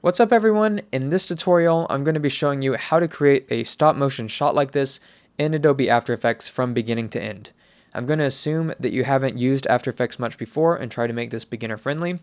What's up everyone? In this tutorial, I'm going to be showing you how to create a stop motion shot like this in Adobe After Effects from beginning to end. I'm going to assume that you haven't used After Effects much before and try to make this beginner friendly.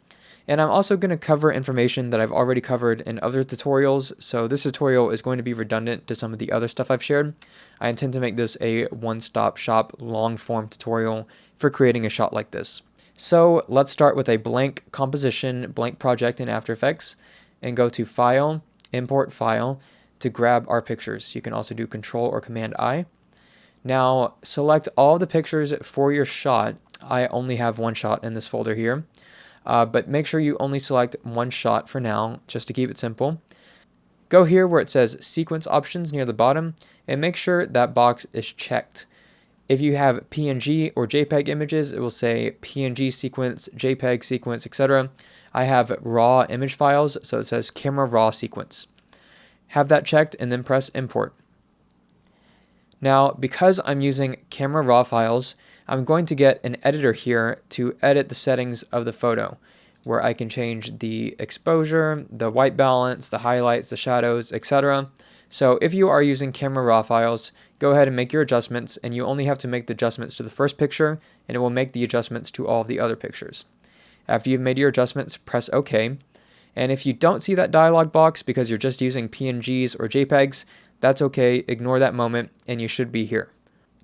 And I'm also going to cover information that I've already covered in other tutorials, so this tutorial is going to be redundant to some of the other stuff I've shared. I intend to make this a one-stop shop long form tutorial for creating a shot like this. So let's start with a blank composition, blank project in After Effects, and go to File, Import File to grab our pictures. You can also do Control or Command I. Now select all the pictures for your shot. I only have one shot in this folder here, but make sure you only select one shot for now, just to keep it simple. Go here where it says Sequence Options near the bottom, and make sure that box is checked. If you have PNG or JPEG images, it will say PNG sequence, JPEG sequence, etc. I have raw image files, so it says camera raw sequence. Have that checked and then press import. Now, because I'm using camera raw files, I'm going to get an editor here to edit the settings of the photo, where I can change the exposure, the white balance, the highlights, the shadows, etc. So if you are using camera raw files, go ahead and make your adjustments, and you only have to make the adjustments to the first picture, and it will make the adjustments to all of the other pictures. After you've made your adjustments, press OK. And if you don't see that dialog box because you're just using PNGs or JPEGs, that's okay, ignore that moment, and you should be here.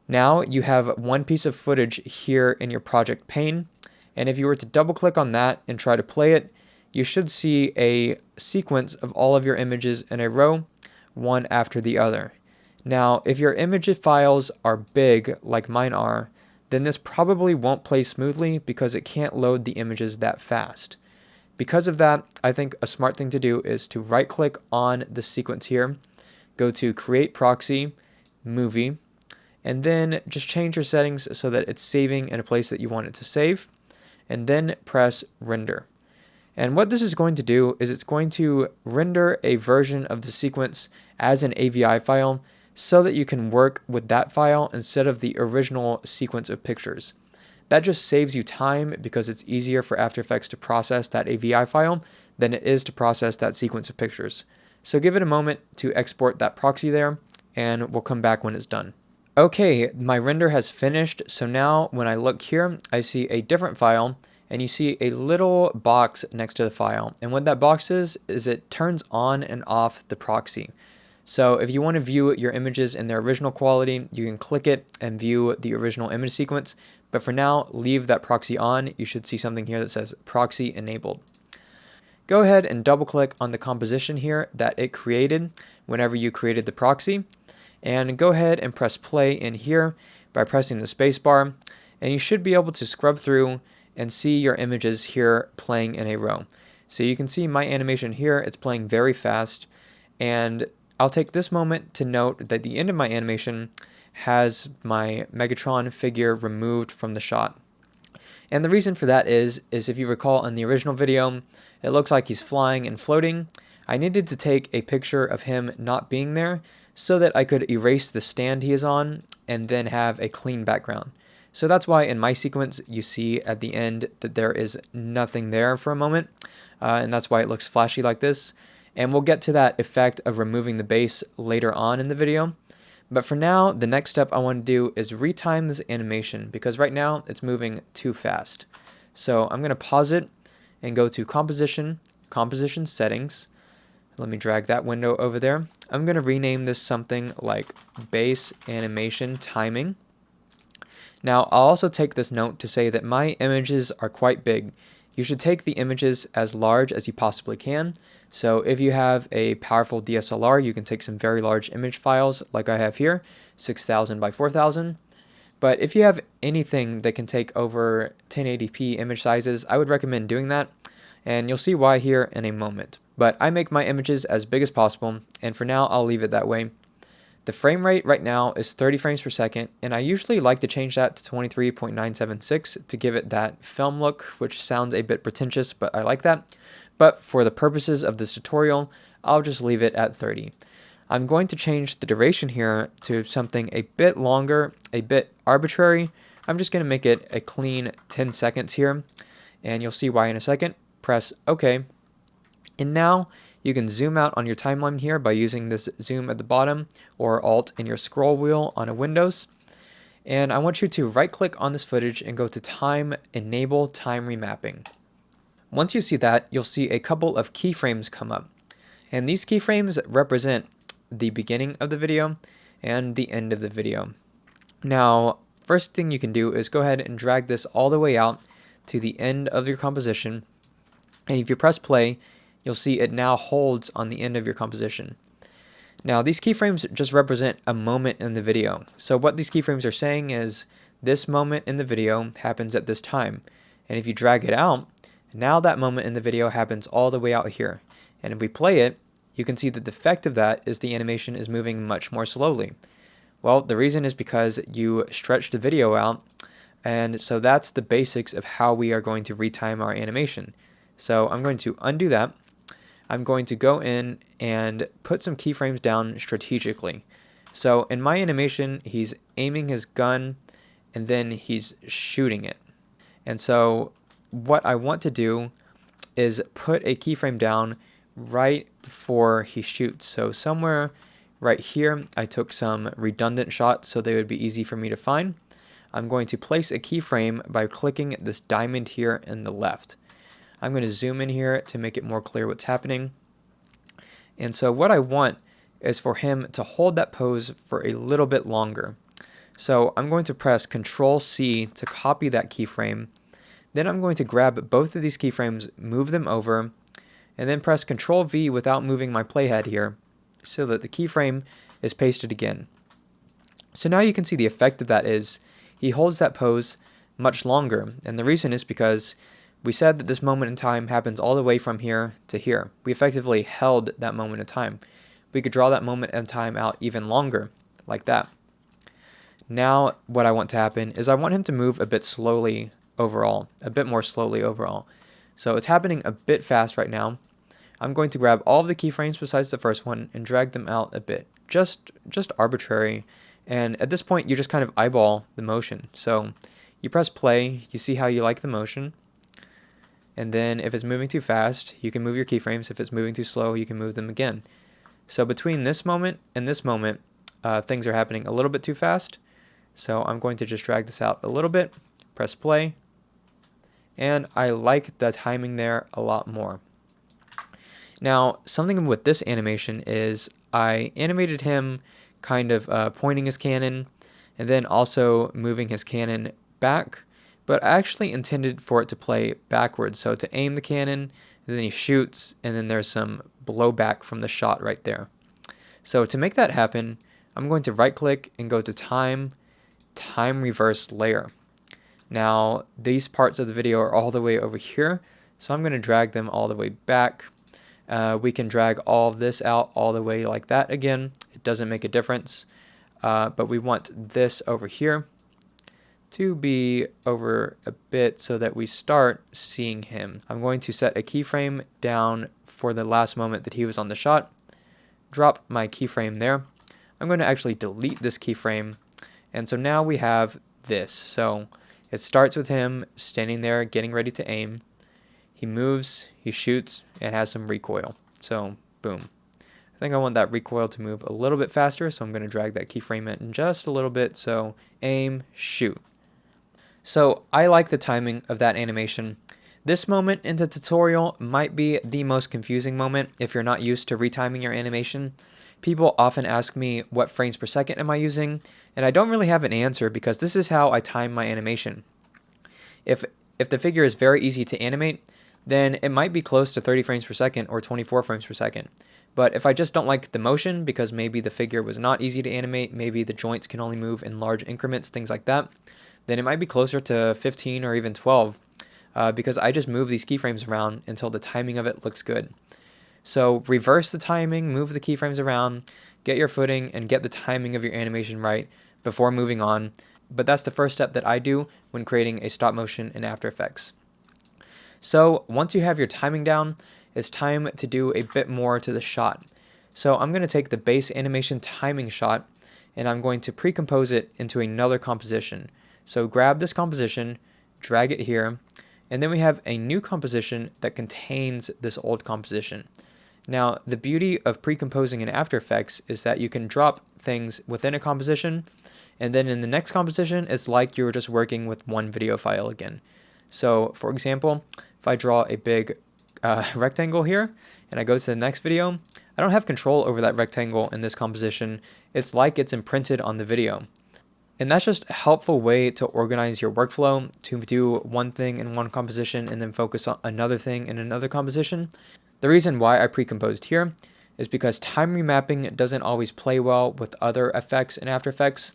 Now you have one piece of footage here in your project pane, and if you were to double click on that and try to play it, you should see a sequence of all of your images in a row, one after the other. Now, if your image files are big, like mine are, then this probably won't play smoothly because it can't load the images that fast. Because of that, I think a smart thing to do is to right-click on the sequence here, go to Create Proxy, Movie, and then just change your settings so that it's saving in a place that you want it to save, and then press Render. And what this is going to do is it's going to render a version of the sequence as an AVI file so that you can work with that file instead of the original sequence of pictures. That just saves you time because it's easier for After Effects to process that AVI file than it is to process that sequence of pictures. So give it a moment to export that proxy there, and we'll come back when it's done. Okay, my render has finished, so now when I look here, I see a different file, and you see a little box next to the file. And what that box is it turns on and off the proxy. So if you want to view your images in their original quality, you can click it and view the original image sequence. But for now, leave that proxy on. You should see something here that says Proxy Enabled. Go ahead and double click on the composition here that it created whenever you created the proxy. And go ahead and press play in here by pressing the space bar. And you should be able to scrub through and see your images here playing in a row. So you can see my animation here, it's playing very fast. And I'll take this moment to note that the end of my animation has my Megatron figure removed from the shot. And the reason for that is if you recall in the original video, it looks like he's flying and floating. I needed to take a picture of him not being there so that I could erase the stand he is on and then have a clean background. So that's why in my sequence you see at the end that there is nothing there for a moment, and that's why it looks flashy like this. And we'll get to that effect of removing the base later on in the video. But for now, the next step I want to do is retime this animation because right now it's moving too fast. So I'm going to pause it and go to Composition, Composition Settings. Let me drag that window over there. I'm going to rename this something like Base Animation Timing. Now I'll also take this note to say that my images are quite big. You should take the images as large as you possibly can. So if you have a powerful DSLR, you can take some very large image files like I have here, 6000 by 4000. But if you have anything that can take over 1080p image sizes, I would recommend doing that. And you'll see why here in a moment. But I make my images as big as possible, and for now I'll leave it that way. The frame rate right now is 30 frames per second, and I usually like to change that to 23.976 to give it that film look, which sounds a bit pretentious, but I like that. But for the purposes of this tutorial, I'll just leave it at 30. I'm going to change the duration here to something a bit longer, a bit arbitrary. I'm just going to make it a clean 10 seconds here, and you'll see why in a second. Press OK. And now You can zoom out on your timeline here by using this zoom at the bottom or Alt in your scroll wheel on a Windows. And I want you to right click on this footage and go to Time, Enable Time Remapping. Once you see that, you'll see a couple of keyframes come up. And these keyframes represent the beginning of the video and the end of the video. Now, first thing you can do is go ahead and drag this all the way out to the end of your composition. And if you press play, you'll see it now holds on the end of your composition. Now, these keyframes just represent a moment in the video. So what these keyframes are saying is this moment in the video happens at this time. And if you drag it out, now that moment in the video happens all the way out here. And if we play it, you can see that the effect of that is the animation is moving much more slowly. Well, the reason is because you stretched the video out, and so that's the basics of how we are going to retime our animation. So I'm going to undo that. I'm going to go in and put some keyframes down strategically. So in my animation, he's aiming his gun and then he's shooting it. And so what I want to do is put a keyframe down right before he shoots. So somewhere right here, I took some redundant shots so they would be easy for me to find. I'm going to place a keyframe by clicking this diamond here in the left. I'm going to zoom in here to make it more clear what's happening. And so what I want is for him to hold that pose for a little bit longer. So I'm going to press Control C to copy that keyframe. Then I'm going to grab both of these keyframes, move them over, and then press Control V without moving my playhead here so that the keyframe is pasted again. So now you can see the effect of that is he holds that pose much longer. And the reason is because we said that this moment in time happens all the way from here to here. We effectively held that moment in time. We could draw that moment in time out even longer, like that. Now what I want to happen is I want him to move a bit slowly overall, a bit more slowly overall. So it's happening a bit fast right now. I'm going to grab all of the keyframes besides the first one and drag them out a bit, just arbitrary. And at this point, you just kind of eyeball the motion. So you press play, you see how you like the motion. And then if it's moving too fast, you can move your keyframes. If it's moving too slow, you can move them again. So between this moment and this moment, things are happening a little bit too fast. So I'm going to just drag this out a little bit, press play. And I like the timing there a lot more. Now, something with this animation is I animated him kind of pointing his cannon and then also moving his cannon back, but I actually intended for it to play backwards. So to aim the cannon, and then he shoots, and then there's some blowback from the shot right there. So to make that happen, I'm going to right click and go to Time Reverse Layer. Now, these parts of the video are all the way over here, so I'm going to drag them all the way back. We can drag all of this out all the way like that again. It doesn't make a difference, but we want this over here to be over a bit so that we start seeing him. I'm going to set a keyframe down for the last moment that he was on the shot. Drop my keyframe there. I'm going to actually delete this keyframe, and so now we have this. So it starts with him standing there getting ready to aim. He moves, he shoots, and has some recoil. So, boom. I think I want that recoil to move a little bit faster, so I'm going to drag that keyframe in just a little bit. So, aim, shoot. So, I like the timing of that animation. This moment in the tutorial might be the most confusing moment if you're not used to retiming your animation. People often ask me what frames per second am I using, and I don't really have an answer because this is how I time my animation. If the figure is very easy to animate, then it might be close to 30 frames per second or 24 frames per second. But if I just don't like the motion because maybe the figure was not easy to animate, maybe the joints can only move in large increments, things like that, then it might be closer to 15 or even 12 because I just move these keyframes around until the timing of it looks good. So reverse the timing, move the keyframes around, get your footing, and get the timing of your animation right before moving on. But that's the first step that I do when creating a stop motion in After Effects. So once you have your timing down, it's time to do a bit more to the shot. So I'm going to take the base animation timing shot and I'm going to pre-compose it into another composition. So grab this composition, drag it here, and then we have a new composition that contains this old composition. Now, the beauty of pre-composing in After Effects is that you can drop things within a composition, and then in the next composition, it's like you're just working with one video file again. So, for example, if I draw a big rectangle here, and I go to the next video, I don't have control over that rectangle in this composition. It's like it's imprinted on the video. And that's just a helpful way to organize your workflow, to do one thing in one composition and then focus on another thing in another composition. The reason why I pre-composed here is because time remapping doesn't always play well with other effects in After Effects.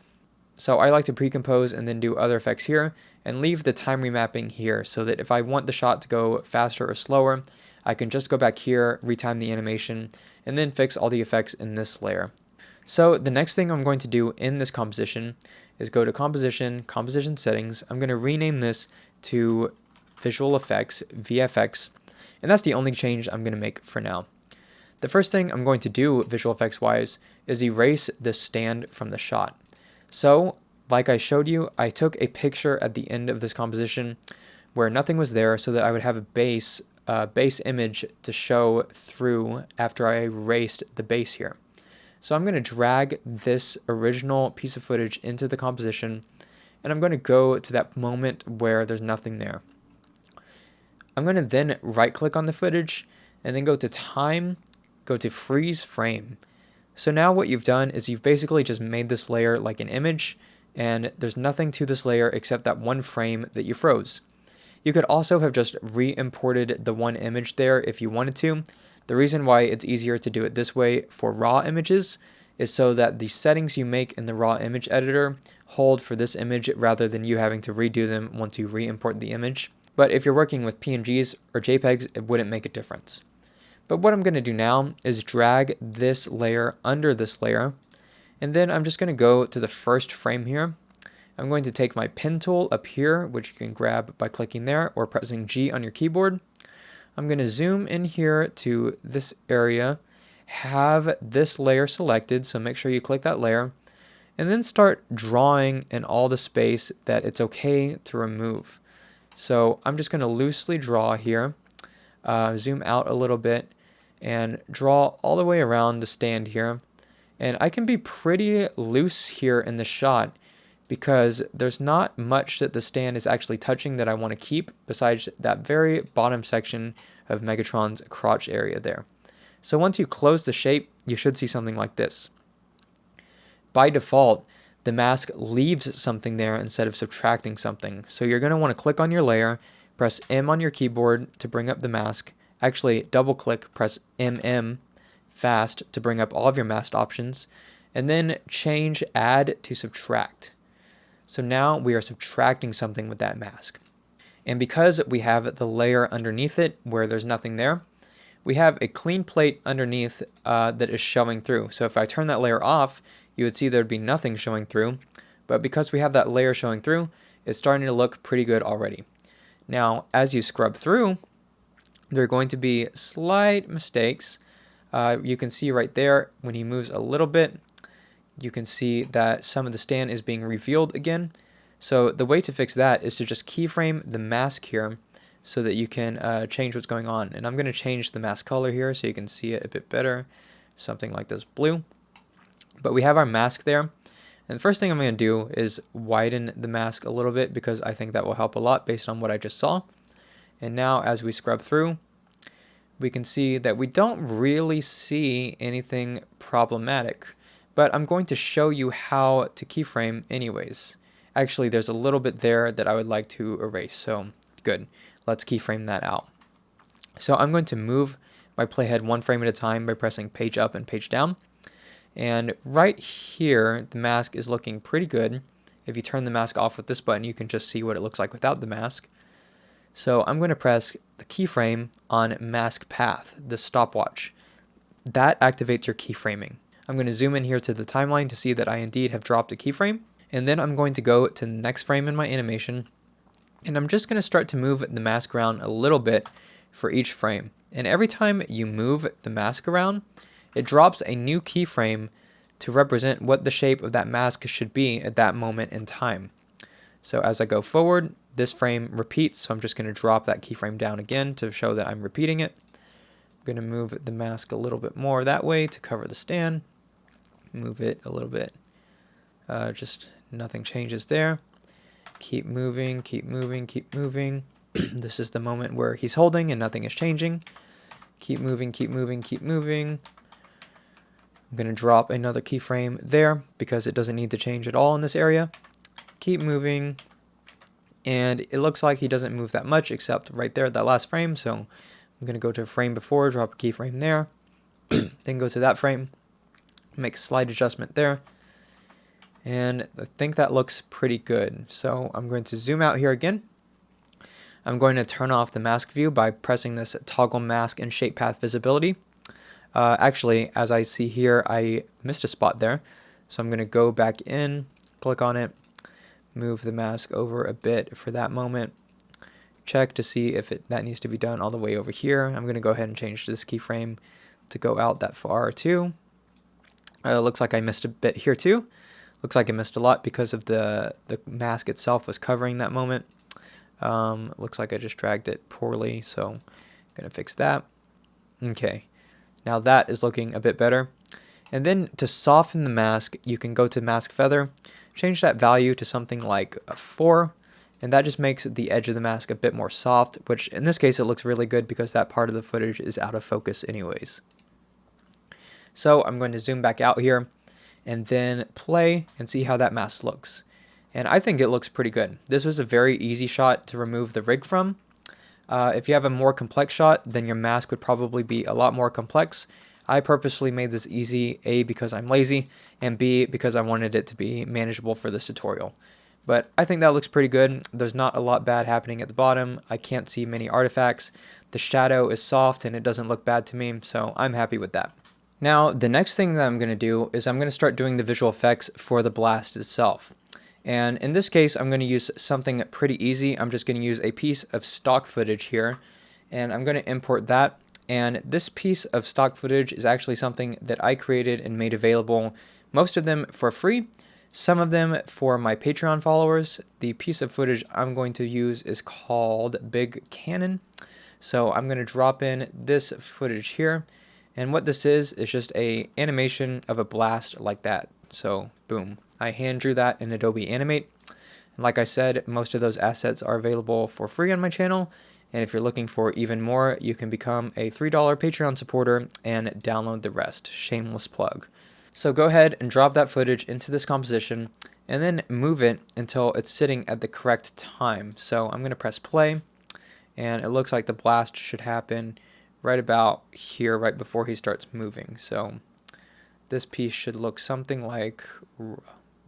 So I like to pre-compose and then do other effects here and leave the time remapping here so that if I want the shot to go faster or slower, I can just go back here, retime the animation, and then fix all the effects in this layer. So the next thing I'm going to do in this composition is go to Composition, Composition Settings. I'm going to rename this to Visual Effects, VFX, and that's the only change I'm going to make for now. The first thing I'm going to do visual effects wise is erase this stand from the shot. So, like I showed you, I took a picture at the end of this composition where nothing was there so that I would have a base image to show through after I erased the base here. So I'm going to drag this original piece of footage into the composition, and I'm going to go to that moment where there's nothing there. I'm going to then right click on the footage and then go to Time, go to Freeze Frame. So now what you've done is you've basically just made this layer like an image, and there's nothing to this layer except that one frame that you froze. You could also have just re-imported the one image there if you wanted to. The reason why it's easier to do it this way for raw images is so that the settings you make in the raw image editor hold for this image rather than you having to redo them once you re-import the image. But if you're working with PNGs or JPEGs, it wouldn't make a difference. But what I'm going to do now is drag this layer under this layer, and then I'm just going to go to the first frame here. I'm going to take my pen tool up here, which you can grab by clicking there or pressing G on your keyboard. I'm going to zoom in here to this area, have this layer selected, so make sure you click that layer, and then start drawing in all the space that it's okay to remove. So I'm just going to loosely draw here, zoom out a little bit, and draw all the way around the stand here. And I can be pretty loose here in the shot because there's not much that the stand is actually touching that I want to keep besides that very bottom section of Megatron's crotch area there. So once you close the shape, you should see something like this. By default, the mask leaves something there instead of subtracting something. So you're going to want to click on your layer, press M on your keyboard to bring up the mask. Actually, double click, press MM fast to bring up all of your mask options, and then change Add to Subtract. So now we are subtracting something with that mask. And because we have the layer underneath it where there's nothing there, we have a clean plate underneath that is showing through. So if I turn that layer off, you would see there'd be nothing showing through. But because we have that layer showing through, it's starting to look pretty good already. Now, as you scrub through, there are going to be slight mistakes. You can see right there when he moves a little bit, you can see that some of the stand is being revealed again. So the way to fix that is to just keyframe the mask here so that you can change what's going on. And I'm going to change the mask color here so you can see it a bit better, something like this blue. But we have our mask there. And the first thing I'm going to do is widen the mask a little bit because I think that will help a lot based on what I just saw. And now as we scrub through, we can see that we don't really see anything problematic. But I'm going to show you how to keyframe anyways. Actually, there's a little bit there that I would like to erase. So good, let's keyframe that out. So I'm going to move my playhead one frame at a time by pressing page up and page down. And right here, the mask is looking pretty good. If you turn the mask off with this button, you can just see what it looks like without the mask. So I'm going to press the keyframe on mask path, the stopwatch. That activates your keyframing. I'm going to zoom in here to the timeline to see that I indeed have dropped a keyframe. And then I'm going to go to the next frame in my animation. And I'm just going to start to move the mask around a little bit for each frame. And every time you move the mask around, it drops a new keyframe to represent what the shape of that mask should be at that moment in time. So as I go forward, this frame repeats, so I'm just going to drop that keyframe down again to show that I'm repeating it. going to move the mask a little bit more that way to cover the stand. Move it a little bit. Just nothing changes there. Keep moving, keep moving, keep moving. This is the moment where he's holding and nothing is changing. Keep moving, keep moving, keep moving. I'm going to drop another keyframe there because it doesn't need to change at all in this area. Keep moving. And it looks like he doesn't move that much except right there at that last frame. So I'm going to go to a frame before, drop a keyframe there. Then go to that frame. Make a slight adjustment there. And I think that looks pretty good. So I'm going to zoom out here again. I'm going to turn off the mask view by pressing this toggle mask and shape path visibility. Actually, as I see here, I missed a spot there. So I'm going to go back in, click on it, move the mask over a bit for that moment. Check to see if that needs to be done all the way over here. I'm going to go ahead and change this keyframe to go out that far too. Looks like I missed a bit here too. Looks like I missed a lot because of the mask itself was covering that moment. Looks like I just dragged it poorly, so I'm going to fix that. Okay, now that is looking a bit better. And then to soften the mask, you can go to mask feather, change that value to something like a 4, and that just makes the edge of the mask a bit more soft, which in this case it looks really good because that part of the footage is out of focus anyways. So I'm going to zoom back out here and then play and see how that mask looks. And I think it looks pretty good. This was a very easy shot to remove the rig from. If you have a more complex shot, then your mask would probably be a lot more complex. I purposely made this easy, A, because I'm lazy, and B, because I wanted it to be manageable for this tutorial. But I think that looks pretty good. There's not a lot bad happening at the bottom. I can't see many artifacts. The shadow is soft and it doesn't look bad to me, so I'm happy with that. Now, the next thing that I'm going to do is I'm going to start doing the visual effects for the blast itself. And in this case, I'm going to use something pretty easy. I'm just going to use a piece of stock footage here, and I'm going to import that. And this piece of stock footage is actually something that I created and made available, most of them for free, some of them for my Patreon followers. The piece of footage I'm going to use is called Big Cannon. So I'm going to drop in this footage here. And what this is just a animation of a blast like that. So boom, I hand drew that in Adobe Animate. And like I said, most of those assets are available for free on my channel. And if you're looking for even more, you can become a $3 Patreon supporter and download the rest. Shameless plug. So go ahead and drop that footage into this composition and then move it until it's sitting at the correct time. So I'm going to press play, and it looks like the blast should happen right about here, right before he starts moving. So this piece should look something like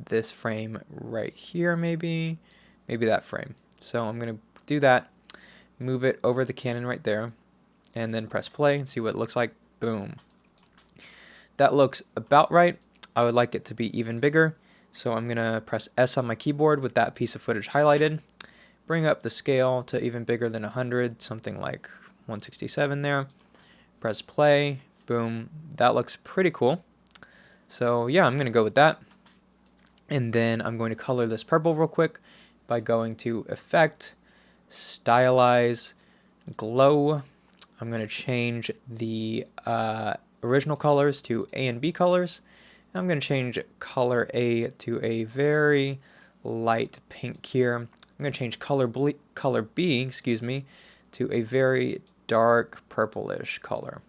this frame right here, maybe that frame. So I'm going to do that, move it over the cannon right there, and then press play and see what it looks like. Boom. That looks about right. I would like it to be even bigger, so I'm going to press S on my keyboard with that piece of footage highlighted, bring up the scale to even bigger than 100, something like 167 there. Press play. Boom. That looks pretty cool. So yeah, I'm going to go with that. And then I'm going to color this purple real quick by going to Effect, Stylize, Glow. I'm going to change the original colors to A and B colors. I'm going to change color A to a very light pink here. I'm going to change color B, to a very dark purplish color.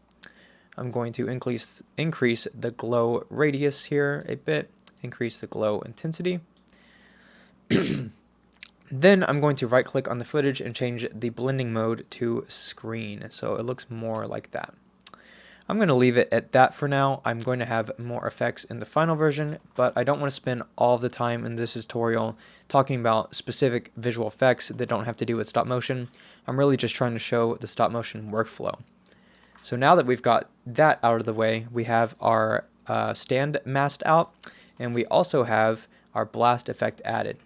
I'm going to increase the glow radius here a bit, increase the glow intensity. Then I'm going to right click on the footage and change the blending mode to screen, so it looks more like that. I'm going to leave it at that for now. I'm going to have more effects in the final version, but I don't want to spend all of the time in this tutorial talking about specific visual effects that don't have to do with stop motion. I'm really just trying to show the stop motion workflow. So now that we've got that out of the way, we have our stand masked out, and we also have our blast effect added.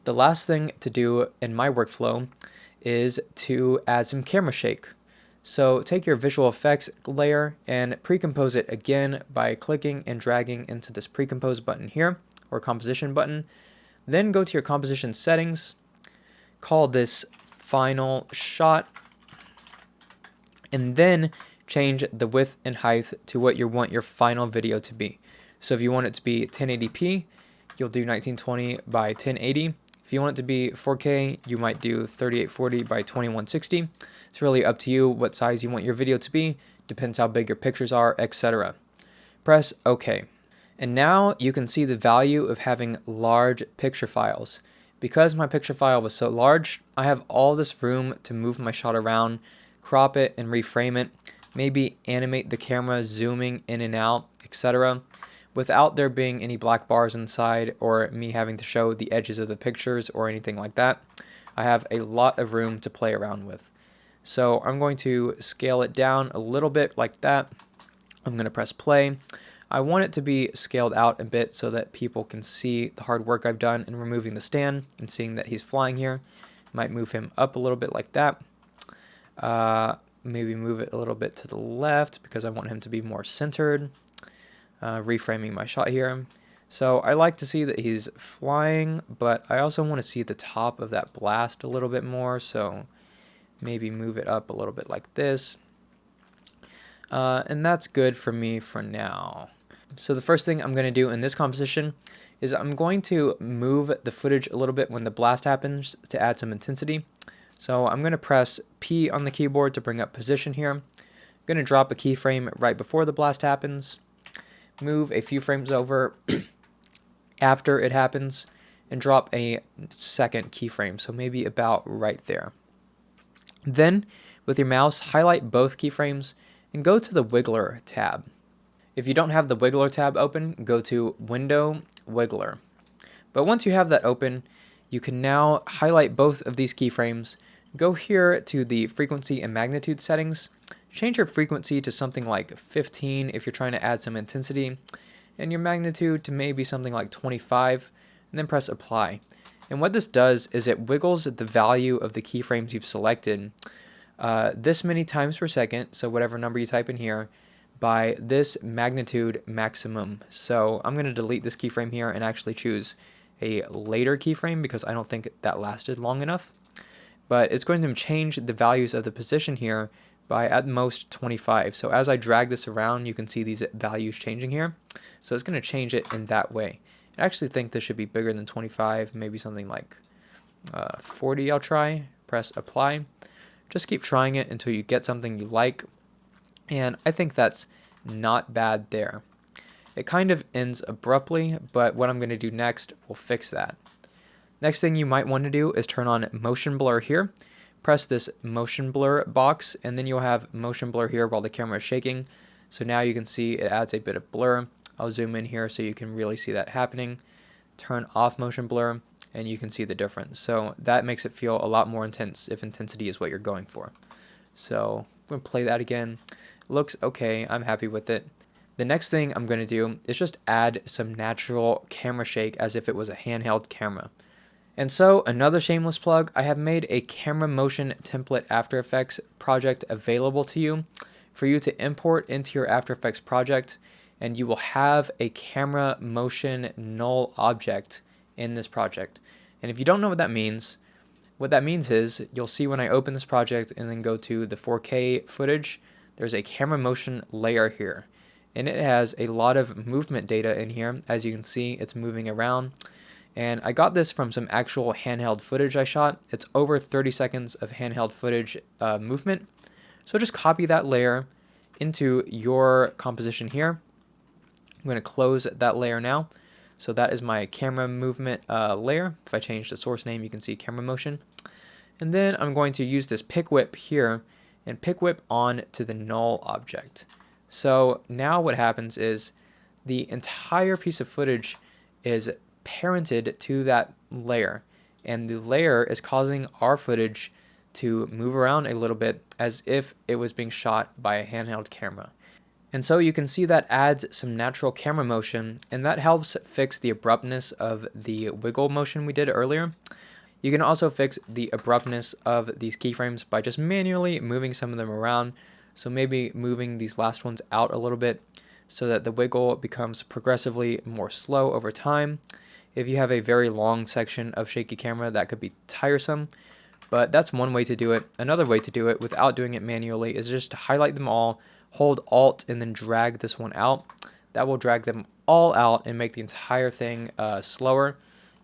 The last thing to do in my workflow is to add some camera shake. So take your visual effects layer and pre-compose it again by clicking and dragging into this pre-compose button here, or composition button. Then go to your composition settings, call this final shot, and then change the width and height to what you want your final video to be. So if you want it to be 1080p, you'll do 1920 by 1080. If you want it to be 4K, you might do 3840 by 2160. It's really up to you what size you want your video to be, depends how big your pictures are, etc. Press OK. And now you can see the value of having large picture files. Because my picture file was so large, I have all this room to move my shot around, crop it and reframe it, maybe animate the camera zooming in and out, etc. without there being any black bars inside or me having to show the edges of the pictures or anything like that. I have a lot of room to play around with. So I'm going to scale it down a little bit like that. I'm going to press play. I want it to be scaled out a bit so that people can see the hard work I've done in removing the stand and seeing that he's flying here. Might move him up a little bit like that. Maybe move it a little bit to the left because I want him to be more centered. Reframing my shot here. So I like to see that he's flying, but I also want to see the top of that blast a little bit more, so maybe move it up a little bit like this. And that's good for me for now. So the first thing I'm going to do in this composition is I'm going to move the footage a little bit when the blast happens to add some intensity. So I'm going to press P on the keyboard to bring up position here. I'm going to drop a keyframe right before the blast happens. Move a few frames over after it happens and drop a second keyframe, so maybe about right there. Then with your mouse, highlight both keyframes and go to the Wiggler tab. If you don't have the Wiggler tab open, go to Window, Wiggler. But once you have that open, you can now highlight both of these keyframes, go here to the frequency and magnitude settings, change your frequency to something like 15 if you're trying to add some intensity, and your magnitude to maybe something like 25, and then press apply. And what this does is it wiggles the value of the keyframes you've selected this many times per second, so whatever number you type in here, by this magnitude maximum. So I'm going to delete this keyframe here and actually choose a later keyframe because I don't think that lasted long enough. But it's going to change the values of the position here by at most 25. So as I drag this around, you can see these values changing here. So it's going to change it in that way. I actually think this should be bigger than 25, maybe something like 40 I'll try. Press apply. Just keep trying it until you get something you like. And I think that's not bad there. It kind of ends abruptly, but what I'm going to do next will fix that. Next thing you might want to do is turn on motion blur here. Press this motion blur box, and then you'll have motion blur here while the camera is shaking. So now you can see it adds a bit of blur. I'll zoom in here so you can really see that happening. Turn off motion blur, and you can see the difference. So that makes it feel a lot more intense if intensity is what you're going for. So I'm going to play that again. Looks okay. I'm happy with it. The next thing I'm going to do is just add some natural camera shake as if it was a handheld camera. And so, another shameless plug, I have made a camera motion template After Effects project available to you for you to import into your After Effects project, and you will have a camera motion null object in this project. And if you don't know what that means is you'll see when I open this project and then go to the 4K footage, there's a camera motion layer here. And it has a lot of movement data in here. As you can see, it's moving around. And I got this from some actual handheld footage I shot. It's over 30 seconds of handheld footage movement. So just copy that layer into your composition here. I'm going to close that layer now. So that is my camera movement layer. If I change the source name, you can see camera motion. And then I'm going to use this pick whip here and pick whip on to the null object. So now what happens is the entire piece of footage is parented to that layer, and the layer is causing our footage to move around a little bit as if it was being shot by a handheld camera. And so you can see that adds some natural camera motion, and that helps fix the abruptness of the wiggle motion we did earlier. You can also fix the abruptness of these keyframes by just manually moving some of them around. So maybe moving these last ones out a little bit so that the wiggle becomes progressively more slow over time. If you have a very long section of shaky camera, that could be tiresome. But that's one way to do it. Another way to do it without doing it manually is just to highlight them all, hold Alt, and then drag this one out. That will drag them all out and make the entire thing slower.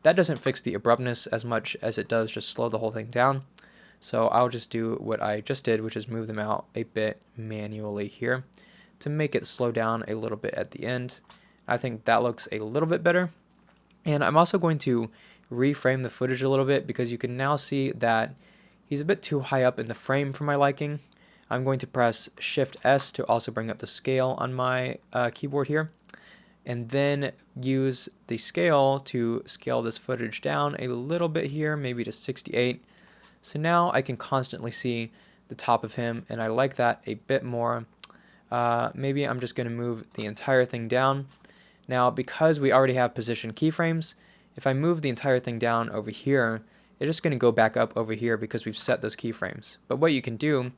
That doesn't fix the abruptness as much as it does just slow the whole thing down. So I'll just do what I just did, which is move them out a bit manually here to make it slow down a little bit at the end. I think that looks a little bit better. And I'm also going to reframe the footage a little bit because you can now see that he's a bit too high up in the frame for my liking. I'm going to press Shift S to also bring up the scale on my keyboard here, and then use the scale to scale this footage down a little bit here, maybe to 68. So now I can constantly see the top of him, and I like that a bit more. Maybe I'm just going to move the entire thing down. Now, because we already have position keyframes, if I move the entire thing down over here, it's just going to go back up over here because we've set those keyframes. But what you can do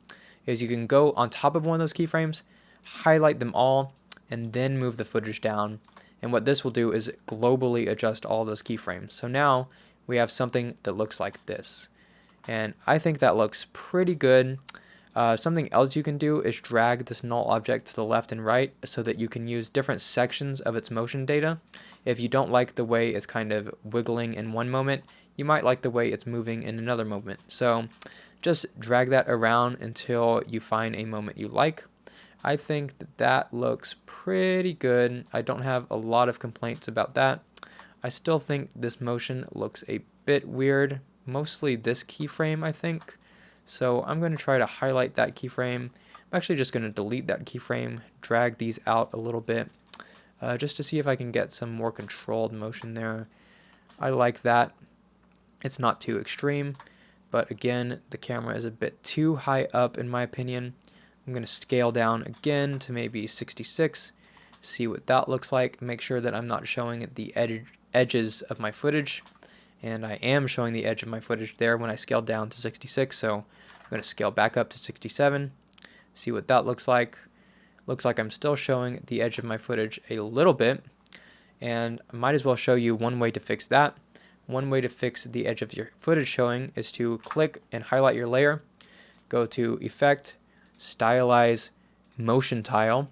is you can go on top of one of those keyframes, highlight them all, and then move the footage down. And what this will do is globally adjust all those keyframes. So now we have something that looks like this. And I think that looks pretty good. Something else you can do is drag this null object to the left and right so that you can use different sections of its motion data. If you don't like the way it's kind of wiggling in one moment, you might like the way it's moving in another moment. So just drag that around until you find a moment you like. I think that looks pretty good. I don't have a lot of complaints about that. I still think this motion looks a bit weird. Mostly this keyframe, I think. So I'm going to try to highlight that keyframe. I'm actually just going to delete that keyframe, drag these out a little bit, just to see if I can get some more controlled motion there. I like that. It's not too extreme, but again, the camera is a bit too high up in my opinion. I'm going to scale down again to maybe 66, see what that looks like, make sure that I'm not showing the edges of my footage. And I am showing the edge of my footage there when I scaled down to 66, so I'm going to scale back up to 67, see what that looks like. Looks like I'm still showing the edge of my footage a little bit, and I might as well show you one way to fix that. One way to fix the edge of your footage showing is to click and highlight your layer, go to Effect, Stylize, Motion Tile,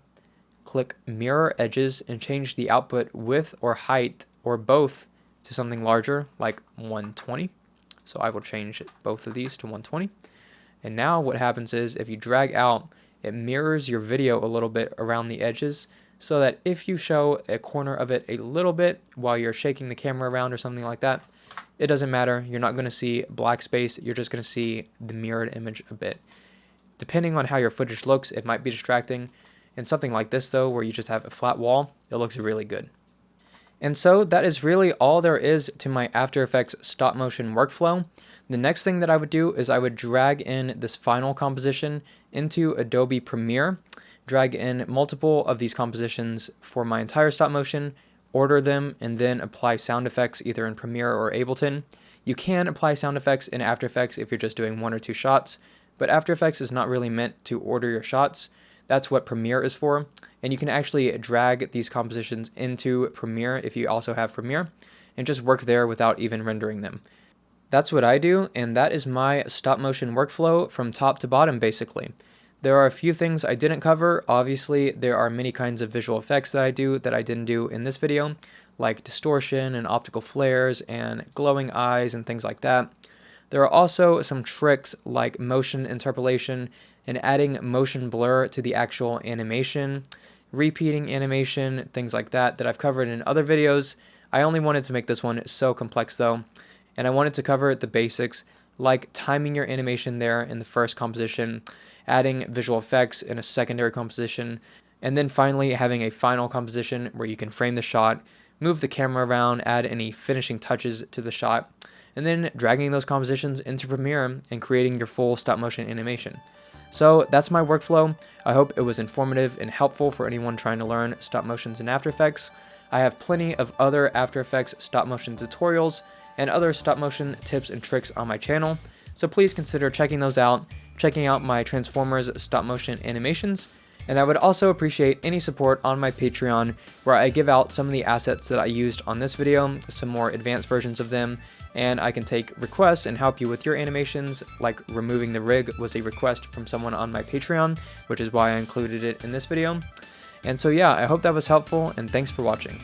click Mirror Edges, and change the output width or height or both to something larger like 120. So I will change both of these to 120. And now what happens is if you drag out, it mirrors your video a little bit around the edges so that if you show a corner of it a little bit while you're shaking the camera around or something like that, it doesn't matter. You're not going to see black space. You're just going to see the mirrored image a bit. Depending on how your footage looks, it might be distracting. In something like this though, where you just have a flat wall, it looks really good. And so that is really all there is to my After Effects stop motion workflow. The next thing that I would do is I would drag in this final composition into Adobe Premiere, drag in multiple of these compositions for my entire stop motion, order them, and then apply sound effects either in Premiere or Ableton. You can apply sound effects in After Effects if you're just doing one or two shots, but After Effects is not really meant to order your shots. That's what Premiere is for. And you can actually drag these compositions into Premiere if you also have Premiere and just work there without even rendering them. That's what I do, and that is my stop motion workflow from top to bottom basically. There are a few things I didn't cover. Obviously, there are many kinds of visual effects that I do that I didn't do in this video, like distortion and optical flares and glowing eyes and things like that. There are also some tricks like motion interpolation and adding motion blur to the actual animation, repeating animation, things like that I've covered in other videos. I only wanted to make this one so complex though, and I wanted to cover the basics like timing your animation there in the first composition, adding visual effects in a secondary composition, and then finally having a final composition where you can frame the shot, move the camera around, add any finishing touches to the shot, and then dragging those compositions into Premiere and creating your full stop motion animation. So that's my workflow. I hope it was informative and helpful for anyone trying to learn stop motions in After Effects. I have plenty of other After Effects stop motion tutorials and other stop motion tips and tricks on my channel, so please consider checking those out, checking out my Transformers stop motion animations, and I would also appreciate any support on my Patreon, where I give out some of the assets that I used on this video, some more advanced versions of them, and I can take requests and help you with your animations, like removing the rig was a request from someone on my Patreon, which is why I included it in this video. And so yeah, I hope that was helpful, and thanks for watching.